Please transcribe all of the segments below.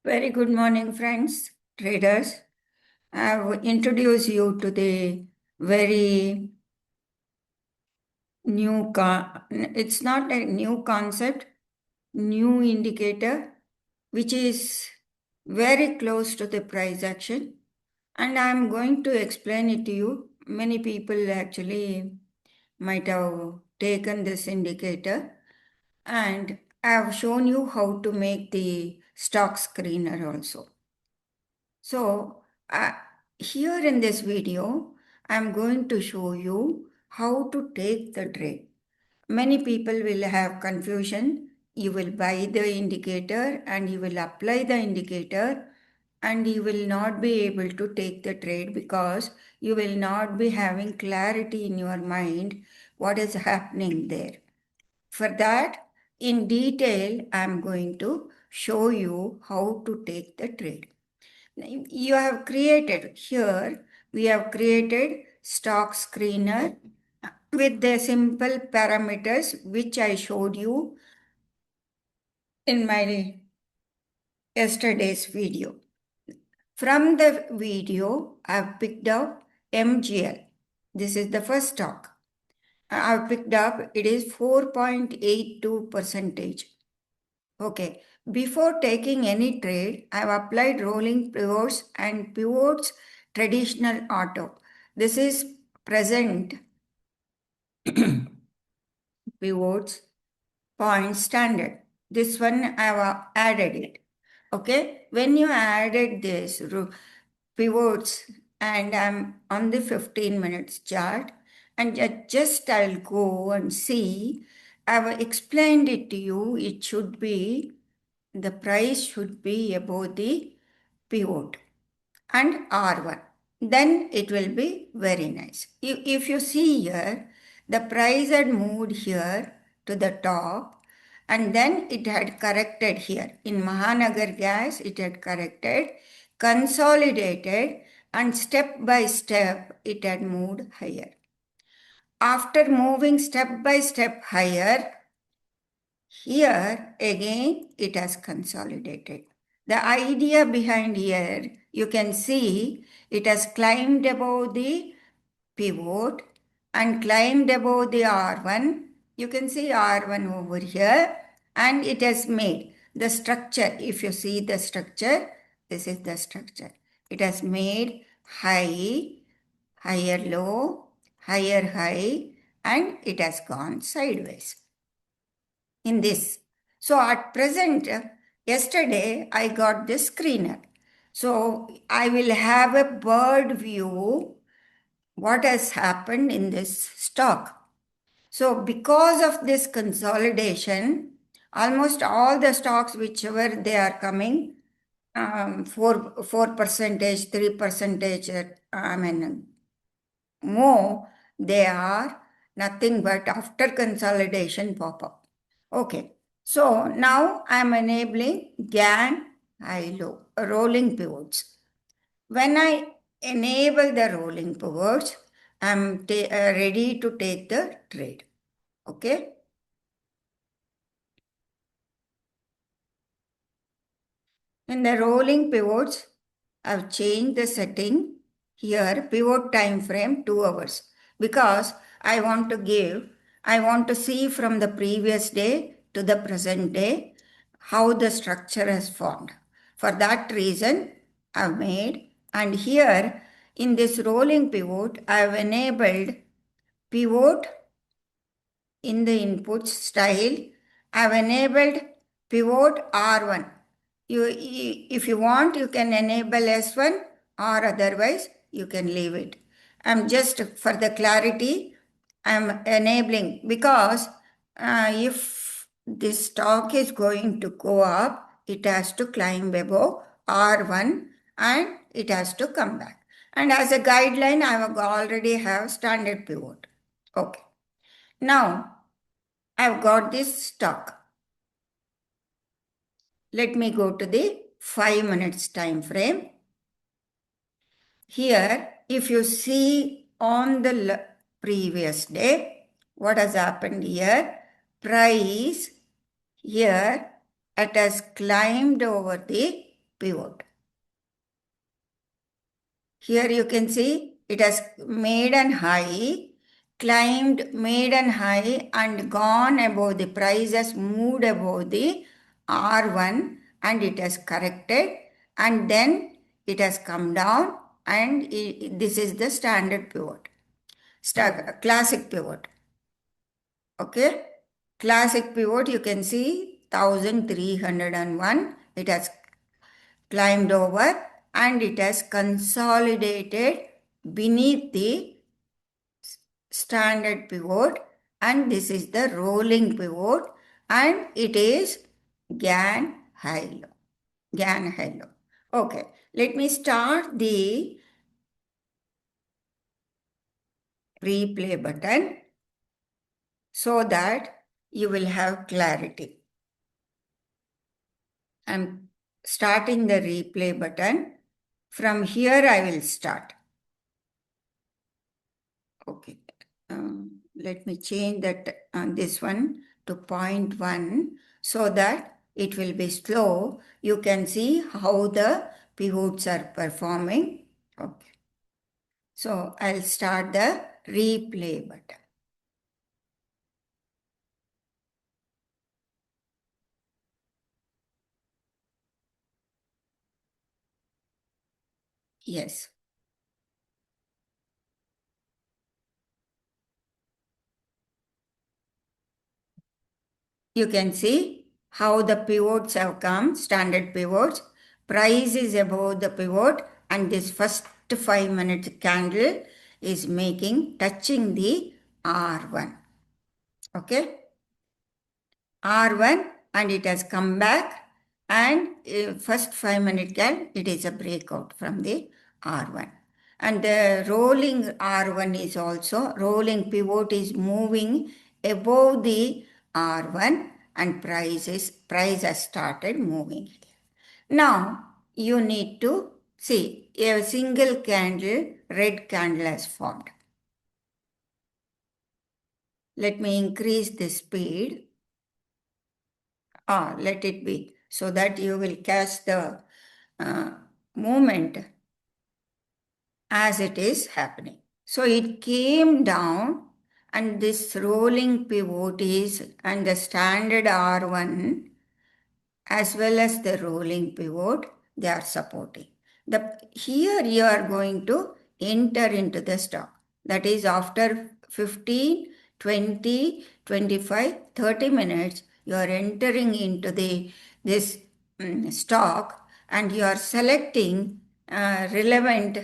Very good morning, friends, traders. I will introduce you to the very it's not a new concept, new indicator, which is very close to the price action. And I'm going to explain it to you. Many people actually might have taken this indicator, and I have shown you how to make the stock screener also. So, here in this video, I'm going to show you how to take the trade. Many people will have confusion. You will buy the indicator and you will apply the indicator, and you will not be able to take the trade because you will not be having clarity in your mind what is happening there. For that, in detail, I'm going to show you how to take the trade. You have created here, we have created stock screener with the simple parameters which I showed you in my yesterday's video. From the video, I've picked up MGL. This is the first stock. I've picked up, it is 4.82 percentage. Okay, before taking any trade, I have applied rolling pivots and pivots traditional auto. This is present pivots point standard. This one I have added it. Okay, when you added this pivots and I'm on the 15 minutes chart and just I'll go and see. I've explained it to you. It should be the price should be above the pivot and R1. Then it will be very nice. If you see here, the price had moved here to the top and then it had corrected here. In Mahanagar Gas, it had corrected, consolidated, and step by step it had moved higher. After moving step by step higher, here again it has consolidated. The idea behind here, you can see it has climbed above the pivot and climbed above the R1. You can see R1 over here and it has made the structure. If you see the structure, this is the structure. It has made high, higher low, higher high, and it has gone sideways in this. So at present, yesterday I got this screener. So I will have a bird view what has happened in this stock. So because of this consolidation, almost all the stocks whichever they are coming, 4 percentage, 3 percentage, I mean more, they are nothing but after consolidation pop up. Okay, so now I'm enabling GAN high low rolling pivots. When I enable the rolling pivots, I'm ready to take the trade. Okay. In the rolling pivots, I've changed the setting here, pivot time frame 2 hours, because I want to see from the previous day to the present day how the structure has formed. For that reason, I've made, and here in this rolling pivot, I've enabled pivot in the input style. I've enabled pivot R1. If you want, you can enable S1 or otherwise you can leave it. I'm just for the clarity, I'm enabling because if this stock is going to go up, it has to climb above R1 and it has to come back. And as a guideline, I already have standard pivot. Okay. Now, I've got this stock. Let me go to the 5 minutes time frame. Here, if you see on the previous day, what has happened here? Price here, it has climbed over the pivot. Here you can see it has made an high, climbed, made an high, and gone above the price has moved above the R1 and it has corrected, and then it has come down, and this is the standard pivot, classic pivot. Okay, classic pivot you can see 1301, it has climbed over and it has consolidated beneath the standard pivot, and this is the rolling pivot, and it is GAN high low. GAN high low. Okay, let me start the replay button so that you will have clarity. I'm starting the replay button. From here I will start. Okay. Let me change that this one to 0.1 so that it will be slow. You can see how the pivots are performing. Okay. So I'll start the replay button. Yes. You can see how the pivots have come, standard pivots. Price is above the pivot, and this first 5 minute candle is touching the R1. Okay. R1, and it has come back, and first 5 minute candle, it is a breakout from the R1. And the rolling R1 is also, rolling pivot is moving above the R1, and price has started moving. Now you need to see a single candle, red candle has formed. Let me increase the speed. Let it be, so that you will catch the movement as it is happening. So it came down, and this rolling pivot is, and the standard R1 as well as the rolling pivot, they are supporting. Here you are going to enter into the stock. That is after 15, 20, 25, 30 minutes, you are entering into this stock, and you are selecting relevant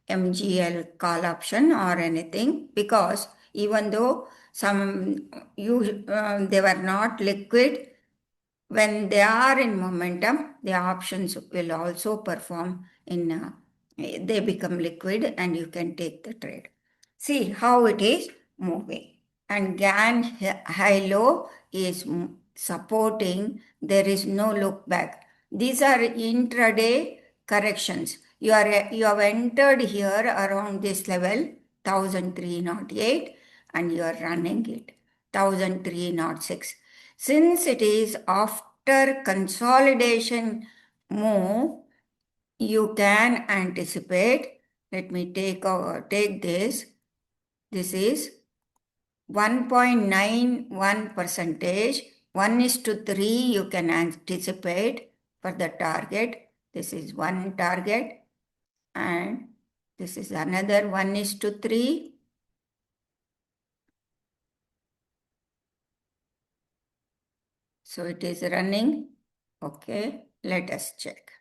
MGL call option or anything, because even though they were not liquid, when they are in momentum, the options will also perform they become liquid and you can take the trade. See how it is moving. And GAN high-low is supporting, there is no look back. These are intraday corrections. You have entered here around this level, 1308, and you are running it, 1306. Since it is after consolidation move, you can anticipate. Let me take this. This is 1.91 percentage. 1:3 you can anticipate for the target. This is one target, and this is another 1:3. So it is running. Okay, let us check.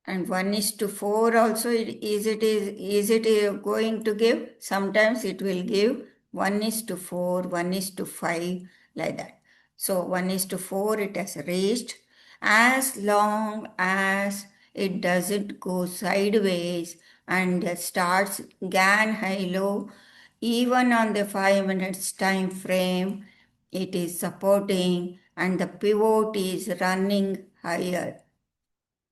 And 1:4 also, is it going to give? Sometimes it will give 1:4, 1:5, like that. So 1:4 it has reached. As long as it doesn't go sideways and starts GAN high low, even on the 5 minutes time frame, it is supporting, and the pivot is running higher.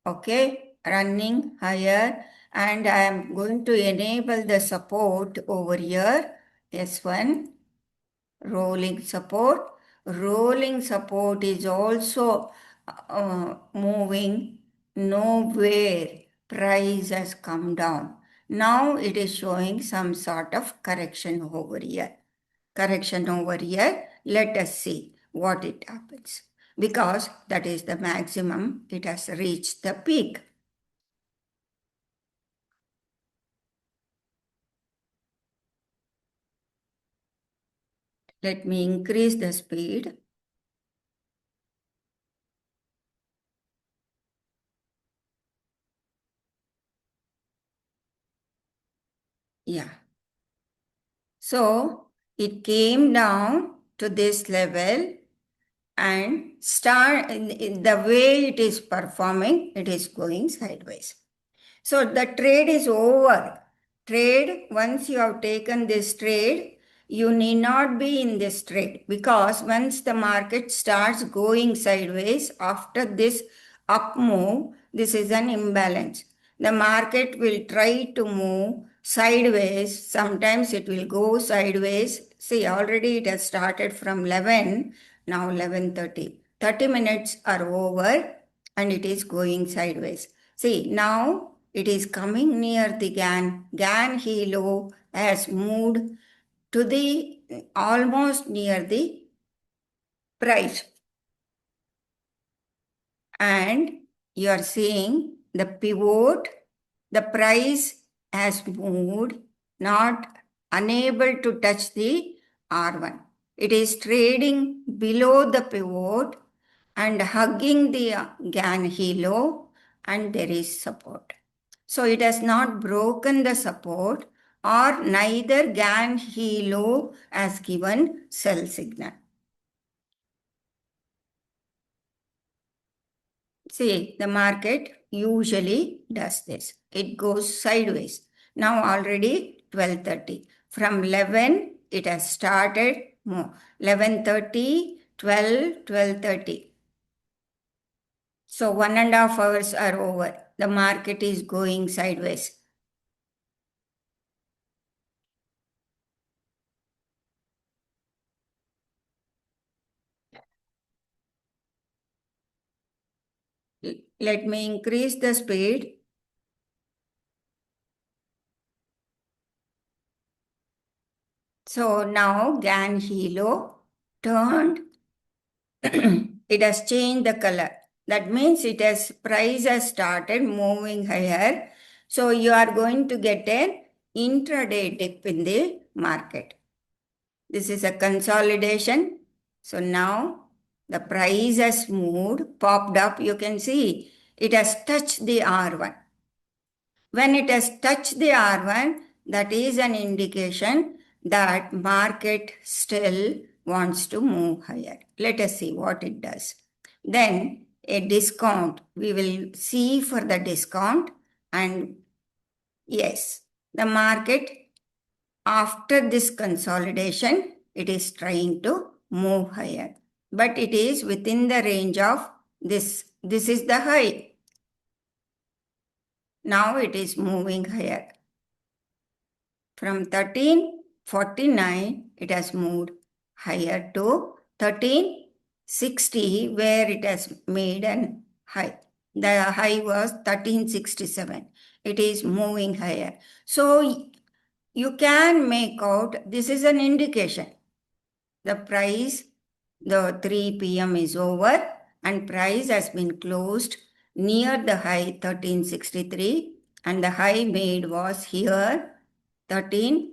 Okay, running higher, and I am going to enable the support over here. S1, rolling support. Rolling support is also moving nowhere price has come down. Now it is showing some sort of correction over here. Correction over here. Let us see what it happens. Because that is the maximum, it has reached the peak. Let me increase the speed. Yeah. So it came down to this level and the way it is performing, it is going sideways. So the trade is over. Trade, once you have taken this trade, you need not be in this trade, because once the market starts going sideways after this up move, this is an imbalance. The market will try to move sideways. Sometimes it will go sideways. See, already it has started from 11, now 11:30. 30 minutes are over and it is going sideways. See, now it is coming near the GAN. GAN helo has moved to the almost near the price. And you are seeing the pivot, the price has moved, not unable to touch the R1. It is trading below the pivot and hugging the GAN helo, and there is support. So it has not broken the support, or neither GAN helo has given sell signal. See, the market usually does this. It goes sideways. Now already 12:30. From 11, it has started more. 11:30, 12, 12:30. So 1.5 hours are over. The market is going sideways. Let me increase the speed. So now GAN helo turned, it has changed the color. That means price has started moving higher. So you are going to get an intraday dip in the market. This is a consolidation. So now the price has moved, popped up. You can see it has touched the R1. When it has touched the R1, that is an indication that market still wants to move higher. Let us see what it does. Then a discount, we will see for the discount, and yes, the market after this consolidation, it is trying to move higher. But it is within the range of this. This is the high. Now it is moving higher. From 1349, it has moved higher to 1360, where it has made an high. The high was 1367. It is moving higher. So you can make out, this is an indication. The price, the 3 p.m. is over and price has been closed near the high 1363, and the high made was here 13,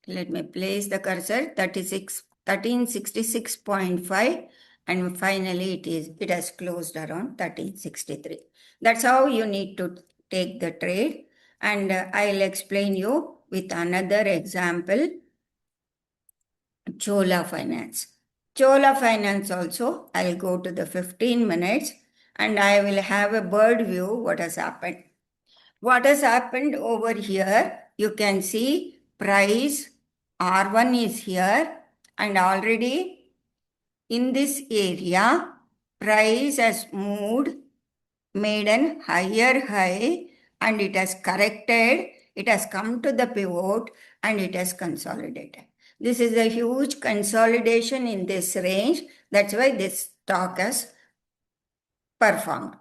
let me place the cursor, 1366.5, and finally it has closed around 1363. That's how you need to take the trade, and I'll explain you with another example. Chola Finance. Chola Finance also, I'll go to the 15 minutes and I will have a bird view what has happened. What has happened over here, you can see price R1 is here, and already in this area, price has moved, made an higher high, and it has corrected, it has come to the pivot, and it has consolidated. This is a huge consolidation in this range. That's why this stock has performed.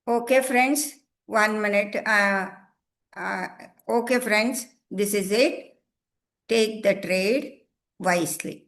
Okay, friends, 1 minute. Uh, okay, friends, this is it. Take the trade wisely.